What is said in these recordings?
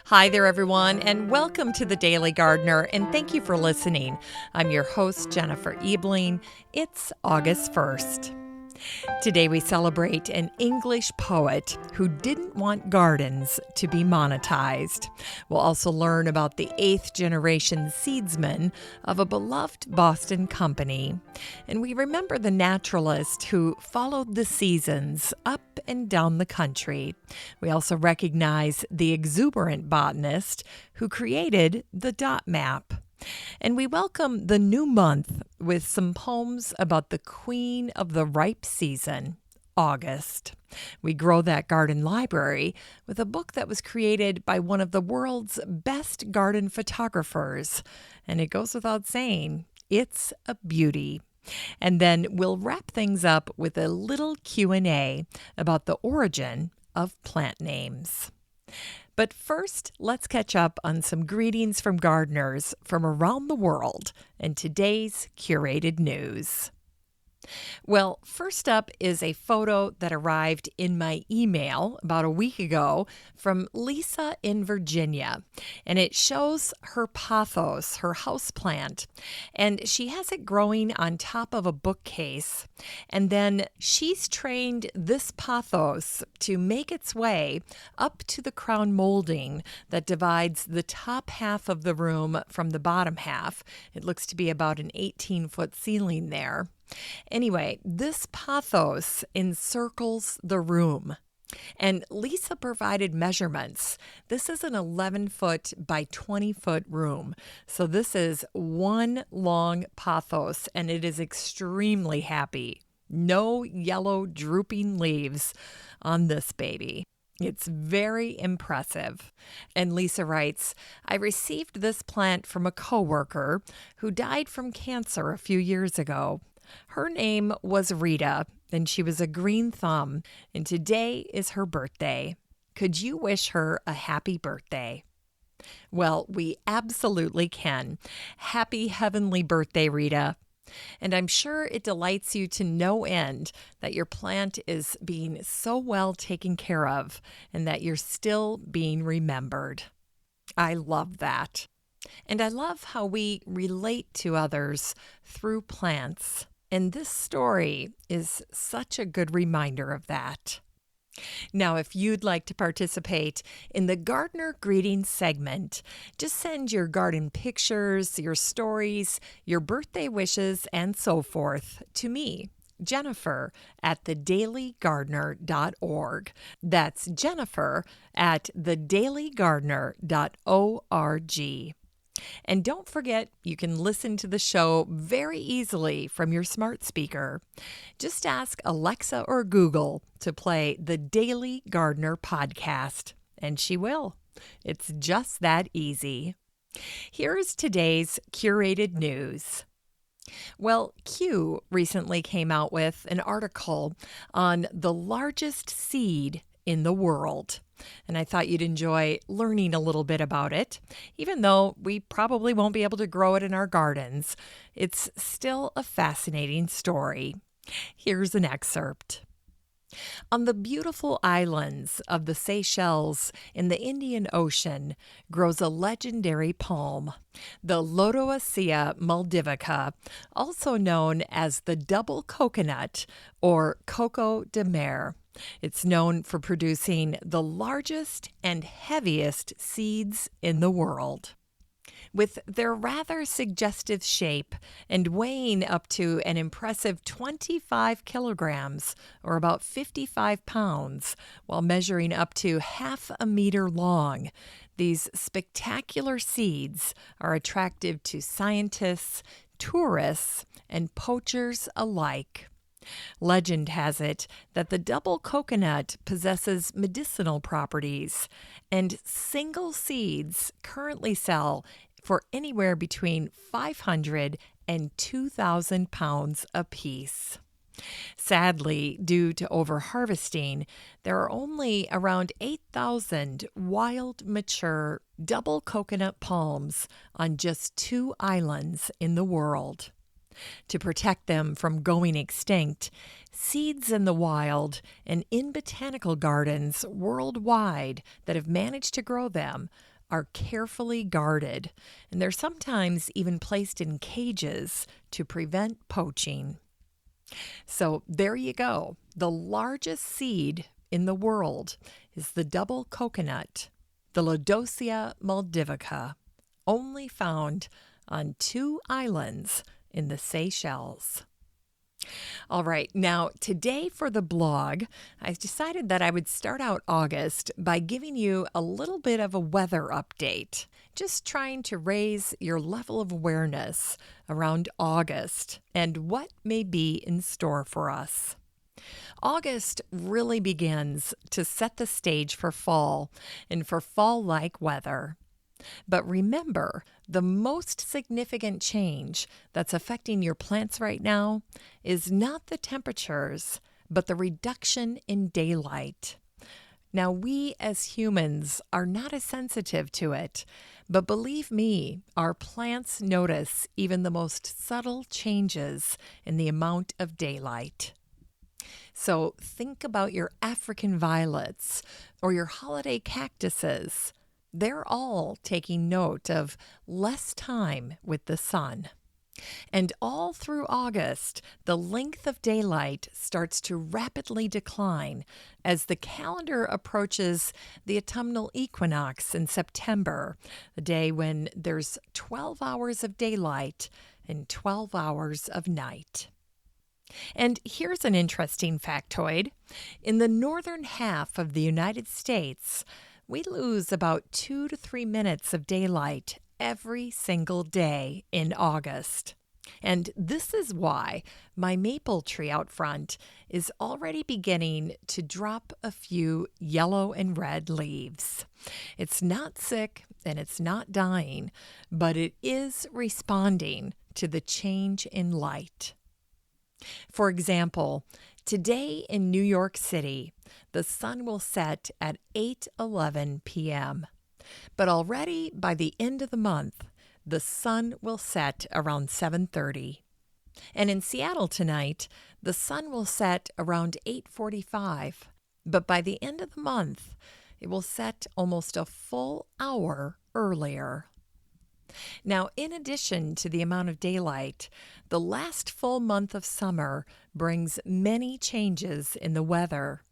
Hi there, everyone, and welcome to the Daily Gardener, and thank you for listening. I'm your host, Jennifer Ebling. It's August 1st. Today we celebrate an English poet who didn't want gardens to be monetized. We'll also learn about the 8th generation seedsman of a beloved Boston company. And we remember the naturalist who followed the seasons up and down the country. We also recognize the exuberant botanist who created the dot map. And we welcome the new month with some poems about the queen of the ripe season, August. We grow that garden library with a book that was created by one of the world's best garden photographers. And it goes without saying, it's a beauty. And then we'll wrap things up with a little Q&A about the origin of plant names. But first, let's catch up on some greetings from gardeners from around the world and today's curated news. Well, first up is a photo that arrived in my email about a week ago from Lisa in Virginia, and it shows her pothos, her houseplant, and she has it growing on top of a bookcase, and then she's trained this pothos to make its way up to the crown molding that divides the top half of the room from the bottom half. It looks to be about an 18-foot ceiling there. Anyway, this pothos encircles the room. And Lisa provided measurements. This is an 11-foot by 20-foot room. So this is one long pothos, and it is extremely happy. No yellow drooping leaves on this baby. It's very impressive. And Lisa writes, I received this plant from a coworker who died from cancer a few years ago. Her name was Rita, and she was a green thumb, and today is her birthday. Could you wish her a happy birthday? Well, we absolutely can. Happy heavenly birthday, Rita. And I'm sure it delights you to no end that your plant is being so well taken care of and that you're still being remembered. I love that. And I love how we relate to others through plants. And this story is such a good reminder of that. Now, if you'd like to participate in the Gardener Greetings segment, just send your garden pictures, your stories, your birthday wishes, and so forth to me, Jennifer, at thedailygardener.org. That's Jennifer at thedailygardener.org. And don't forget, you can listen to the show very easily from your smart speaker. Just ask Alexa or Google to play the Daily Gardener podcast, and she will. It's just that easy. Here's today's curated news. Well, Q recently came out with an article on the largest seed in the world. And I thought you'd enjoy learning a little bit about it. Even though we probably won't be able to grow it in our gardens, it's still a fascinating story. Here's an excerpt. On the beautiful islands of the Seychelles in the Indian Ocean grows a legendary palm, the Lodoicea maldivica, also known as the double coconut or coco de mer. It's known for producing the largest and heaviest seeds in the world. With their rather suggestive shape and weighing up to an impressive 25 kilograms, or about 55 pounds, while measuring up to half a meter long, these spectacular seeds are attractive to scientists, tourists, and poachers alike. Legend has it that the double coconut possesses medicinal properties, and single seeds currently sell for anywhere between 500 and 2,000 pounds apiece. Sadly, due to overharvesting, there are only around 8,000 wild, mature double coconut palms on just 2 islands in the world. To protect them from going extinct, seeds in the wild and in botanical gardens worldwide that have managed to grow them are carefully guarded, and they're sometimes even placed in cages to prevent poaching. So there you go. The largest seed in the world is the double coconut, the Lodosia maldivica, only found on 2 islands in the Seychelles. All right, now today for the blog, I decided that I would start out August by giving you a little bit of a weather update, just trying to raise your level of awareness around August and what may be in store for us. August really begins to set the stage for fall and for fall-like weather. But remember, the most significant change that's affecting your plants right now is not the temperatures, but the reduction in daylight. Now, we as humans are not as sensitive to it, but believe me, our plants notice even the most subtle changes in the amount of daylight. So think about your African violets or your holiday cactuses. They're all taking note of less time with the sun. And all through August, the length of daylight starts to rapidly decline as the calendar approaches the autumnal equinox in September, the day when there's 12 hours of daylight and 12 hours of night. And here's an interesting factoid. In the northern half of the United States, we lose about 2 to 3 minutes of daylight every single day in August. And this is why my maple tree out front is already beginning to drop a few yellow and red leaves. It's not sick and it's not dying, but it is responding to the change in light. For example, today in New York City, the sun will set at 8:11 p.m. But already by the end of the month, the sun will set around 7:30. And in Seattle tonight, the sun will set around 8:45. But by the end of the month, it will set almost a full hour earlier. Now, in addition to the amount of daylight, the last full month of summer brings many changes in the weather.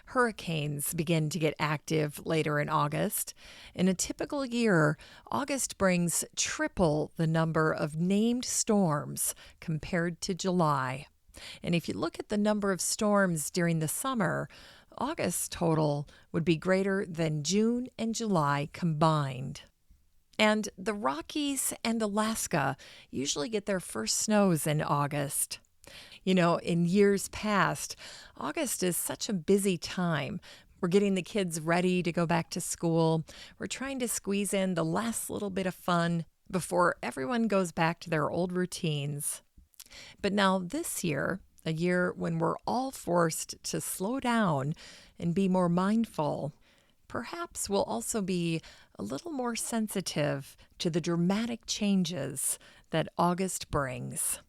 Hurricanes begin to get active later in August. In a typical year, August brings triple the number of named storms compared to July. And if you look at the number of storms during the summer, August's total would be greater than June and July combined. And the Rockies and Alaska usually get their first snows in August. You know, in years past, August is such a busy time. We're getting the kids ready to go back to school. We're trying to squeeze in the last little bit of fun before everyone goes back to their old routines. But now this year, a year when we're all forced to slow down and be more mindful, perhaps we'll also be a little more sensitive to the dramatic changes that August brings.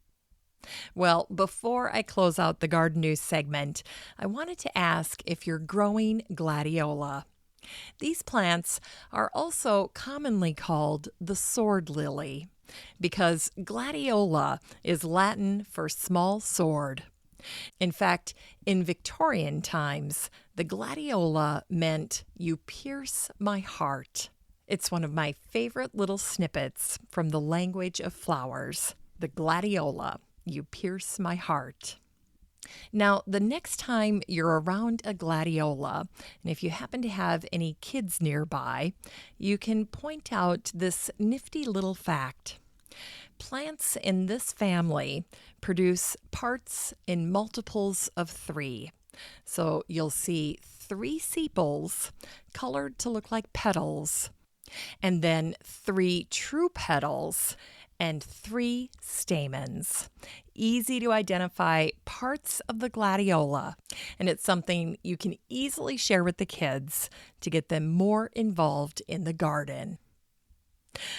Well, before I close out the garden news segment, I wanted to ask if you're growing gladiola. These plants are also commonly called the sword lily because gladiola is Latin for small sword. In fact, in Victorian times, the gladiola meant "you pierce my heart." It's one of my favorite little snippets from the language of flowers, the gladiola, "you pierce my heart." Now, the next time you're around a gladiola, and if you happen to have any kids nearby, you can point out this nifty little fact. Plants in this family produce parts in multiples of 3. So you'll see 3 sepals colored to look like petals, and then 3 true petals and 3 stamens. Easy to identify parts of the gladiola, and it's something you can easily share with the kids to get them more involved in the garden.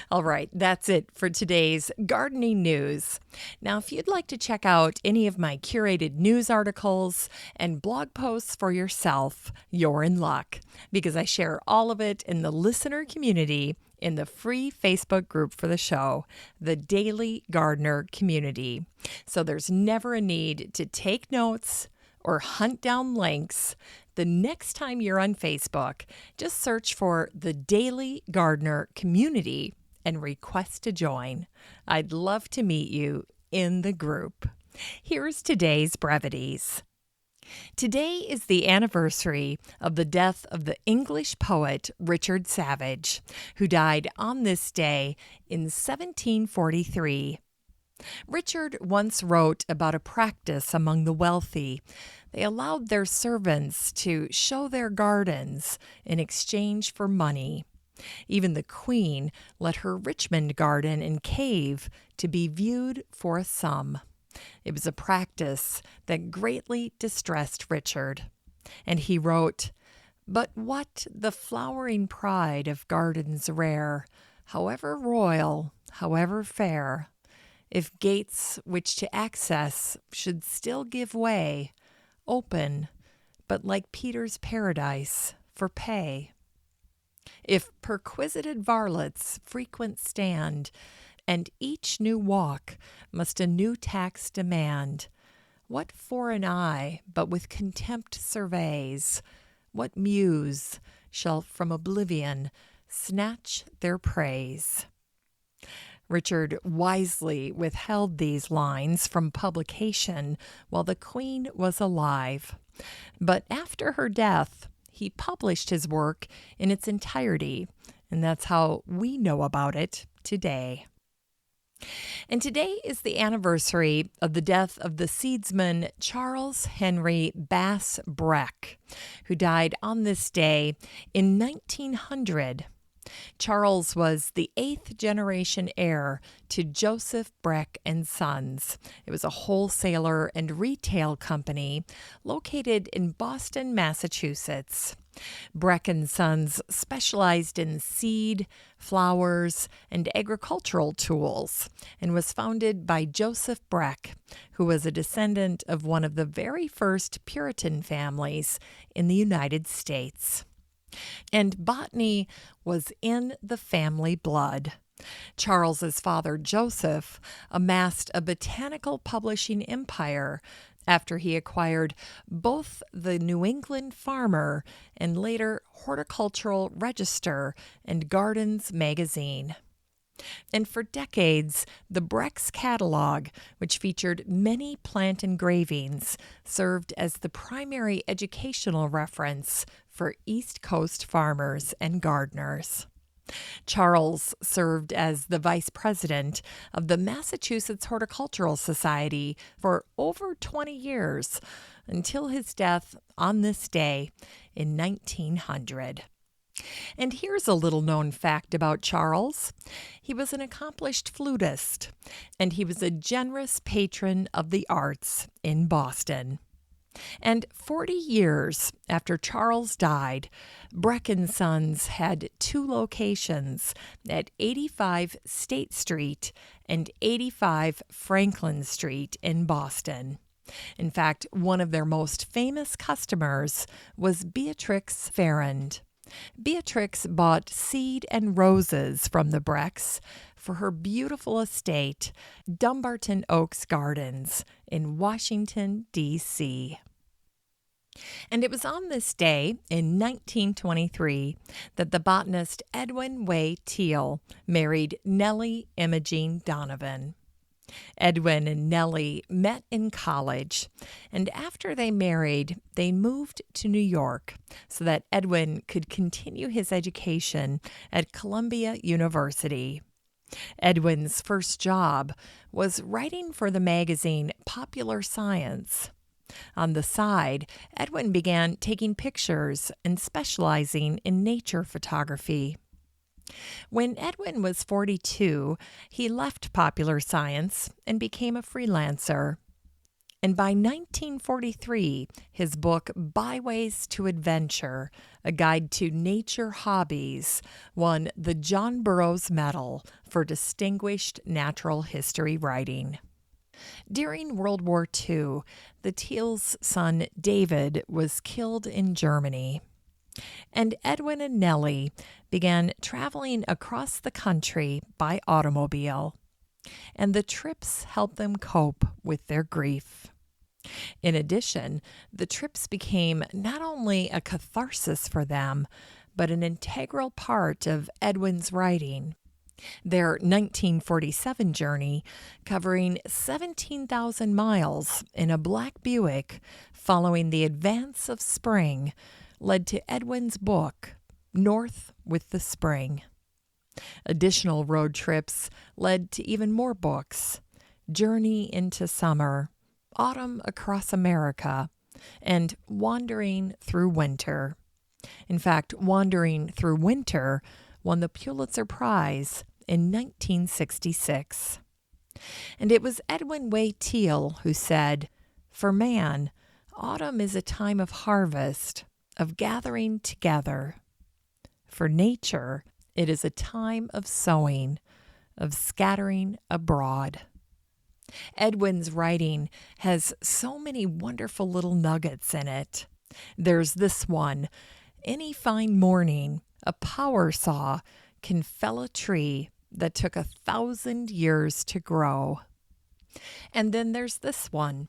All right, that's it for today's gardening news. Now, if you'd like to check out any of my curated news articles and blog posts for yourself, you're in luck because I share all of it in the listener community in the free Facebook group for the show, the Daily Gardener Community. So there's never a need to take notes or hunt down links. The next time you're on Facebook, just search for the Daily Gardener Community and request to join. I'd love to meet you in the group. Here's today's brevities. Today is the anniversary of the death of the English poet Richard Savage, who died on this day in 1743. Richard once wrote about a practice among the wealthy. They allowed their servants to show their gardens in exchange for money. Even the Queen let her Richmond garden and cave to be viewed for a sum. It was a practice that greatly distressed Richard. And he wrote, "But what the flowering pride of gardens rare, however royal, however fair, if gates which to access should still give way, open, but like Peter's paradise, for pay. If perquisited varlets frequent stand, and each new walk must a new tax demand, what foreign eye but with contempt surveys, what muse shall from oblivion snatch their praise?" Richard wisely withheld these lines from publication while the Queen was alive. But after her death, he published his work in its entirety, and that's how we know about it today. And today is the anniversary of the death of the seedsman Charles Henry Bass Breck, who died on this day in 1900. Charles was the 8th generation heir to Joseph Breck and Sons. It was a wholesaler and retail company located in Boston, Massachusetts. Breck and Sons specialized in seed, flowers, and agricultural tools, and was founded by Joseph Breck, who was a descendant of one of the very first Puritan families in the United States. And botany was in the family blood. Charles's father, Joseph, amassed a botanical publishing empire after he acquired both the New England Farmer and later Horticultural Register and Gardens magazine. And for decades, the Breck's catalog, which featured many plant engravings, served as the primary educational reference for East Coast farmers and gardeners. Charles served as the vice president of the Massachusetts Horticultural Society for over 20 years until his death on this day in 1900. And here's a little-known fact about Charles. He was an accomplished flutist, and he was a generous patron of the arts in Boston. And 40 years after Charles died, Breck and Sons had 2 locations at 85 State Street and 85 Franklin Street in Boston. In fact, one of their most famous customers was Beatrix Farrand. Beatrix bought seed and roses from the Brecks for her beautiful estate, Dumbarton Oaks Gardens in Washington, D.C. And it was on this day in 1923 that the botanist Edwin Way Teal married Nellie Imogene Donovan. Edwin and Nellie met in college, and after they married, they moved to New York so that Edwin could continue his education at Columbia University. Edwin's first job was writing for the magazine Popular Science. On the side, Edwin began taking pictures and specializing in nature photography. When Edwin was 42, he left Popular Science and became a freelancer. And by 1943, his book Byways to Adventure, A Guide to Nature Hobbies, won the John Burroughs Medal for Distinguished Natural History Writing. During World War II, the Thiel's son David was killed in Germany, and Edwin and Nellie began traveling across the country by automobile, and the trips helped them cope with their grief. In addition, the trips became not only a catharsis for them, but an integral part of Edwin's writing. Their 1947 journey, covering 17,000 miles in a black Buick following the advance of spring, led to Edwin's book, North with the Spring. Additional road trips led to even more books, Journey into Summer, Autumn Across America, and Wandering Through Winter. In fact, Wandering Through Winter won the Pulitzer Prize in 1966. And it was Edwin Way Thiel who said, "For man, autumn is a time of harvest, of gathering together. For nature, it is a time of sowing, of scattering abroad." Edwin's writing has so many wonderful little nuggets in it. There's this one: any fine morning, a power saw can fell a tree that took 1,000 years to grow. And then there's this one: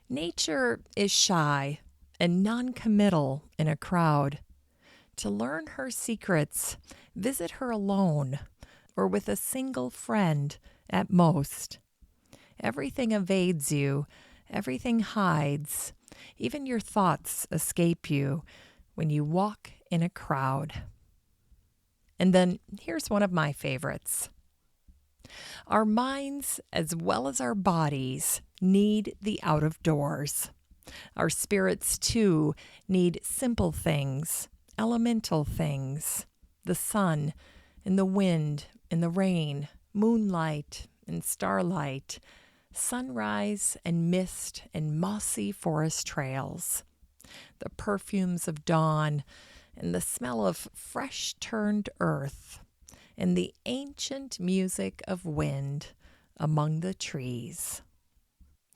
nature is shy and non-committal in a crowd. To learn her secrets, visit her alone or with a single friend at most. Everything evades you, everything hides, even your thoughts escape you when you walk in a crowd. And then here's one of my favorites. Our minds, as well as our bodies, need the out of doors. Our spirits, too, need simple things, elemental things, the sun and the wind and the rain, moonlight and starlight, sunrise and mist and mossy forest trails, the perfumes of dawn and the smell of fresh turned earth, and the ancient music of wind among the trees.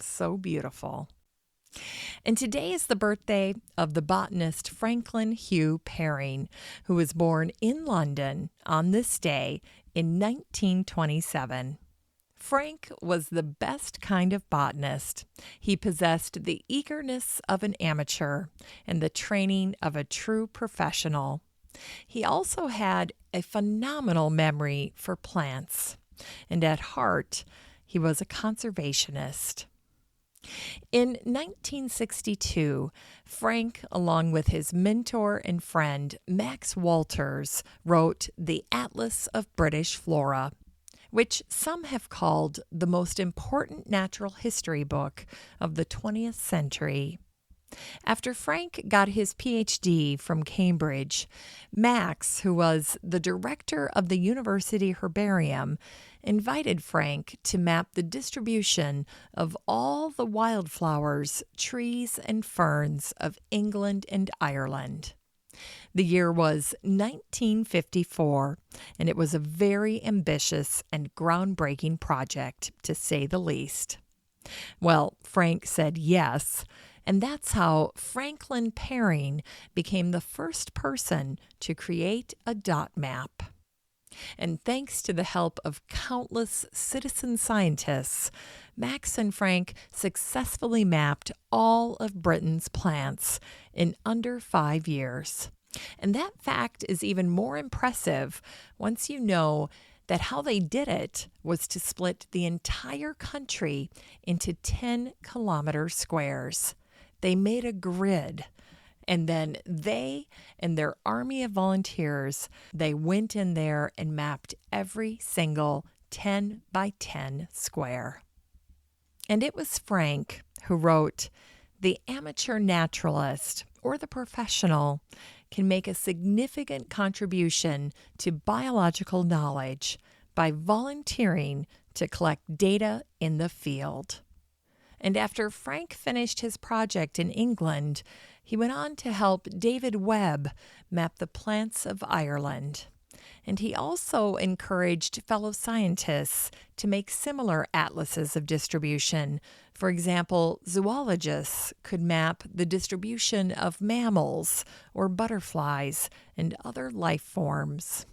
So beautiful. And today is the birthday of the botanist Franklin Hugh Perrine, who was born in London on this day in 1927. Frank was the best kind of botanist. He possessed the eagerness of an amateur and the training of a true professional. He also had a phenomenal memory for plants, and at heart, he was a conservationist. In 1962, Frank, along with his mentor and friend Max Walters, wrote The Atlas of British Flora, which some have called the most important natural history book of the 20th century. After Frank got his PhD from Cambridge, Max, who was the director of the university herbarium, invited Frank to map the distribution of all the wildflowers, trees, and ferns of England and Ireland. The year was 1954, and it was a very ambitious and groundbreaking project, to say the least. Well, Frank said yes, and that's how Franklin Perrine became the first person to create a dot map. And thanks to the help of countless citizen scientists, Max and Frank successfully mapped all of Britain's plants in under 5 years. And that fact is even more impressive once you know that how they did it was to split the entire country into 10-kilometer squares. They made a grid, and then they and their army of volunteers, they went in there and mapped every single 10 by 10 square. And it was Frank who wrote, "The amateur naturalist, or the professional, can make a significant contribution to biological knowledge by volunteering to collect data in the field." And after Frank finished his project in England, he went on to help David Webb map the plants of Ireland. And he also encouraged fellow scientists to make similar atlases of distribution. For example, zoologists could map the distribution of mammals or butterflies and other life forms.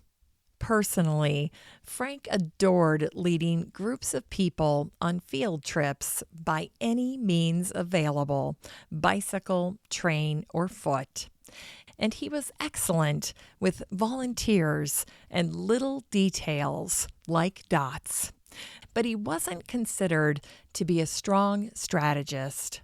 Personally, Frank adored leading groups of people on field trips by any means available, bicycle, train, or foot. And he was excellent with volunteers and little details like dots. But he wasn't considered to be a strong strategist.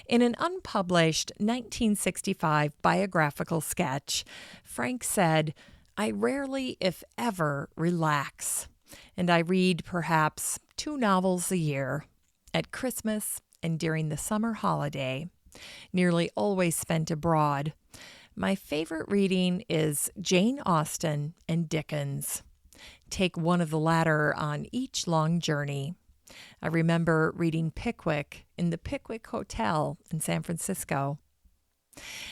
In an unpublished 1965 biographical sketch, Frank said, "I rarely, if ever, relax, and I read perhaps 2 novels a year, at Christmas and during the summer holiday, nearly always spent abroad. My favorite reading is Jane Austen and Dickens. Take one of the latter on each long journey. I remember reading Pickwick in the Pickwick Hotel in San Francisco."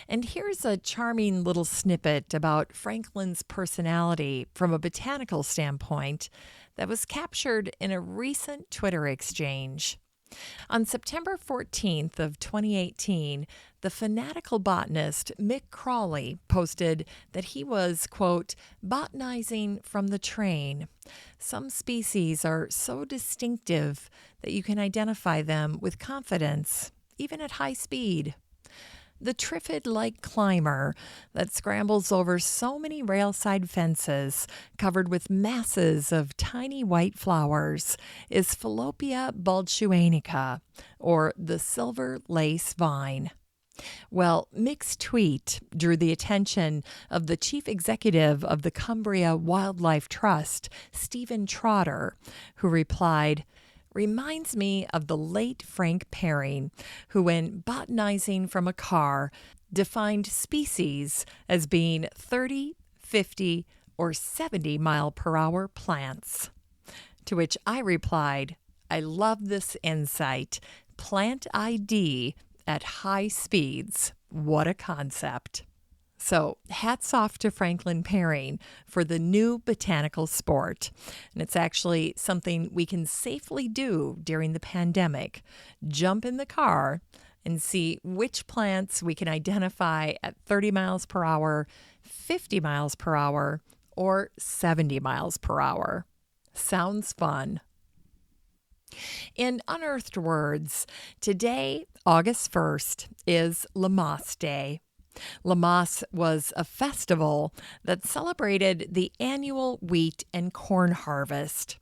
And here's a charming little snippet about Franklin's personality from a botanical standpoint that was captured in a recent Twitter exchange. On September 14th of 2018, the fanatical botanist Mick Crawley posted that he was, quote, botanizing from the train. Some species are so distinctive that you can identify them with confidence, even at high speed. The triffid-like climber that scrambles over so many railside fences covered with masses of tiny white flowers is Falopia balchuanica, or the silver lace vine. Well, Mick's tweet drew the attention of the chief executive of the Cumbria Wildlife Trust, Stephen Trotter, who replied, "Reminds me of the late Frank Perry, who, when botanizing from a car, defined species as being 30, 50, or 70 mile per hour plants." To which I replied, "I love this insight. Plant ID at high speeds. What a concept." So hats off to Franklin Perry for the new botanical sport. And it's actually something we can safely do during the pandemic. Jump in the car and see which plants we can identify at 30 miles per hour, 50 miles per hour, or 70 miles per hour. Sounds fun. In Unearthed Words, today, August 1st, is Lammas Day. Lammas was a festival that celebrated the annual wheat and corn harvest.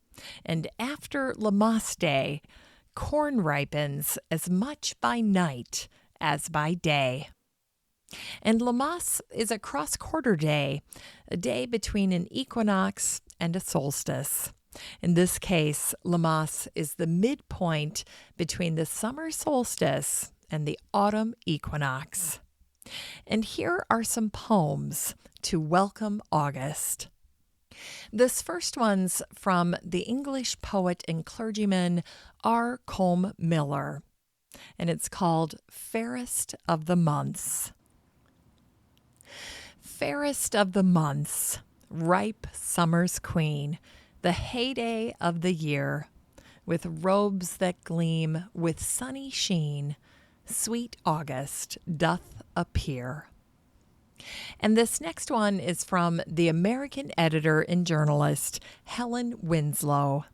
And after Lammas Day, corn ripens as much by night as by day. And Lammas is a cross-quarter day, a day between an equinox and a solstice. In this case, Lammas is the midpoint between the summer solstice and the autumn equinox. And here are some poems to welcome August. This first one's from the English poet and clergyman R. Combe Miller, and it's called Fairest of the Months. Fairest of the months, ripe summer's queen, the heyday of the year, with robes that gleam with sunny sheen, sweet August doth appear. And this next one is from the American editor and journalist Helen Winslow.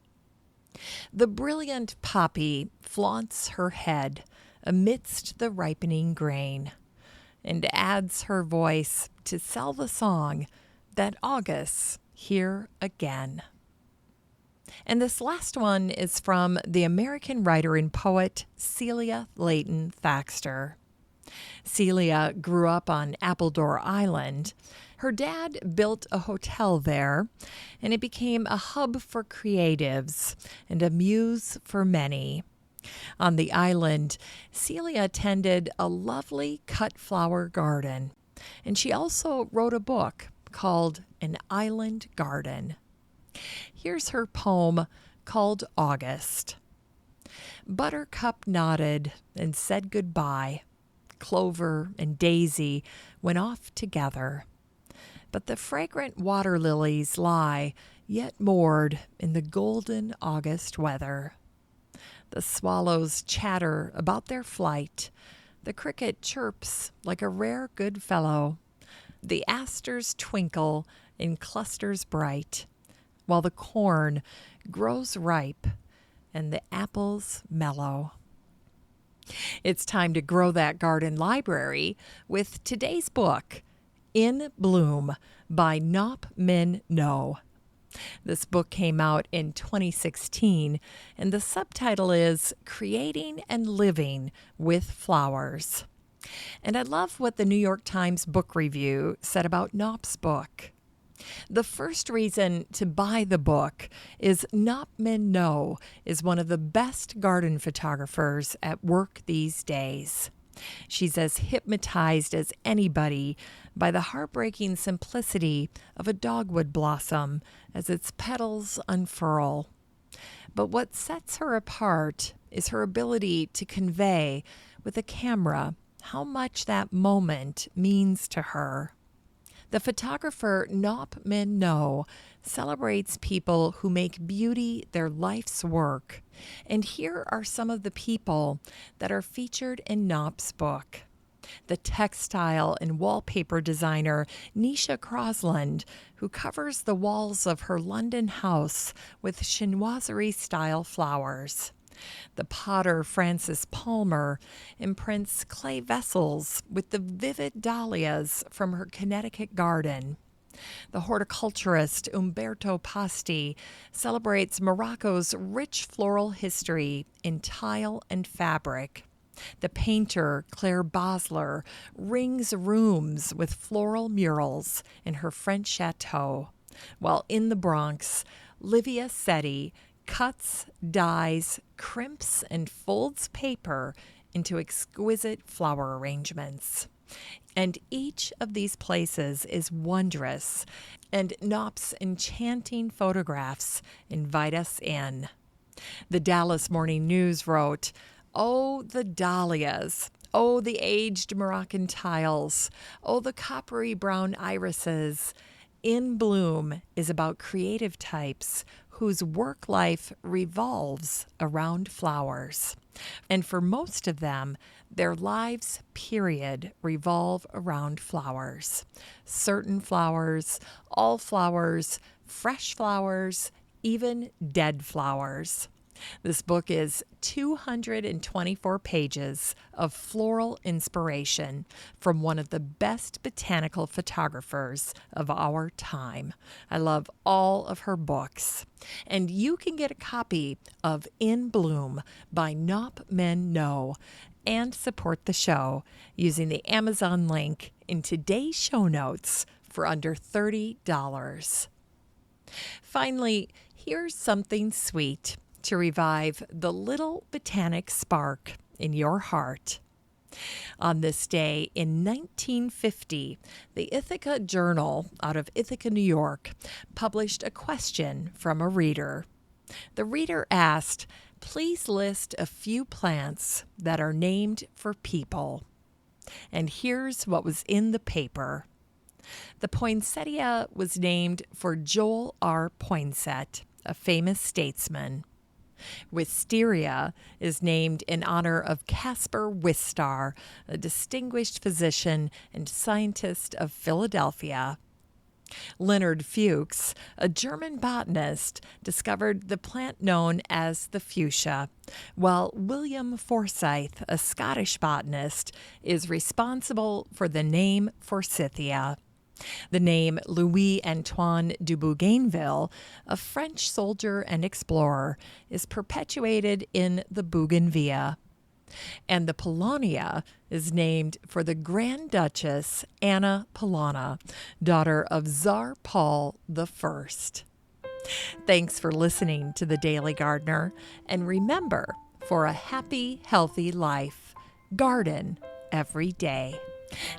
The brilliant poppy flaunts her head amidst the ripening grain, and adds her voice to sell the song that August's here again. And this last one is from the American writer and poet Celia Layton Thaxter. Celia grew up on Appledore Island. Her dad built a hotel there, and it became a hub for creatives and a muse for many. On the island, Celia tended a lovely cut flower garden, and she also wrote a book called An Island Garden. Here's her poem called August. Buttercup nodded and said goodbye. Clover and Daisy went off together. But the fragrant water lilies lie yet moored in the golden August weather. The swallows chatter about their flight. The cricket chirps like a rare good fellow. The asters twinkle in clusters bright, while the corn grows ripe and the apples mellow. It's time to grow that garden library with today's book, In Bloom by Nop Min No. This book came out in 2016, and the subtitle is Creating and Living with Flowers. And I love what the New York Times Book Review said about Nop's book. The first reason to buy the book is Nop Min No is one of the best garden photographers at work these days. She's as hypnotized as anybody by the heartbreaking simplicity of a dogwood blossom as its petals unfurl. But what sets her apart is her ability to convey with a camera how much that moment means to her. The photographer Nop Min No celebrates people who make beauty their life's work. And here are some of the people that are featured in Nop's book. The textile and wallpaper designer Nisha Crosland, who covers the walls of her London house with chinoiserie-style flowers. The potter Frances Palmer imprints clay vessels with the vivid dahlias from her Connecticut garden. The horticulturist Umberto Pasti celebrates Morocco's rich floral history in tile and fabric. The painter Claire Bosler rings rooms with floral murals in her French chateau, while in the Bronx, Livia Setti cuts, dyes, crimps, and folds paper into exquisite flower arrangements. And each of these places is wondrous, and Nop's enchanting photographs invite us in. The Dallas Morning News wrote, "Oh, the dahlias! Oh, the aged Moroccan tiles! Oh, the coppery brown irises! In Bloom is about creative types whose work life revolves around flowers. And for most of them, their lives, period, revolve around flowers. Certain flowers, all flowers, fresh flowers, even dead flowers." This book is 224 pages of floral inspiration from one of the best botanical photographers of our time. I love all of her books. And you can get a copy of In Bloom by Nop Min No and support the show using the Amazon link in today's show notes for under $30. Finally, here's something sweet to revive the little botanic spark in your heart. On this day in 1950, the Ithaca Journal out of Ithaca, New York, published a question from a reader. The reader asked, "Please list a few plants that are named for people." And here's what was in the paper. The poinsettia was named for Joel R. Poinsett, a famous statesman. Wisteria is named in honor of Caspar Wistar, a distinguished physician and scientist of Philadelphia. Leonard Fuchs, a German botanist, discovered the plant known as the fuchsia, while William Forsyth, a Scottish botanist, is responsible for the name forsythia. The name Louis-Antoine de Bougainville, a French soldier and explorer, is perpetuated in the Bougainvillea. And the Paulownia is named for the Grand Duchess Anna Paulowna, daughter of Tsar Paul I. Thanks for listening to The Daily Gardener, and remember, for a happy, healthy life, garden every day.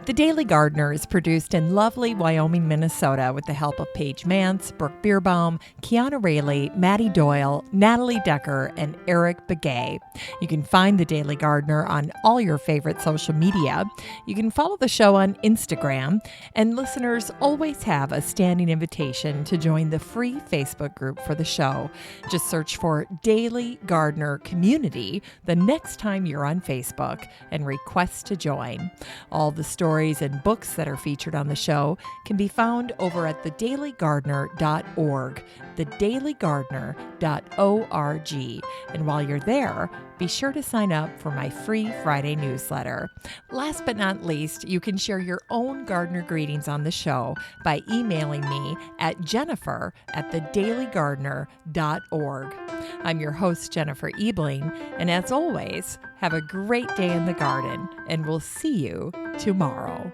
The Daily Gardener is produced in lovely Wyoming, Minnesota with the help of Paige Mance, Brooke Bierbaum, Kiana Rayleigh, Maddie Doyle, Natalie Decker, and Eric Begay. You can find The Daily Gardener on all your favorite social media. You can follow the show on Instagram, and listeners always have a standing invitation to join the free Facebook group for the show. Just search for Daily Gardener Community the next time you're on Facebook and request to join. All the stories and books that are featured on the show can be found over at thedailygardener.org, thedailygardener.org. And while you're there, be sure to sign up for my free Friday newsletter. Last but not least, you can share your own gardener greetings on the show by emailing me at jennifer@thedailygardener.org. I'm your host, Jennifer Ebling, and as always, have a great day in the garden, and we'll see you tomorrow.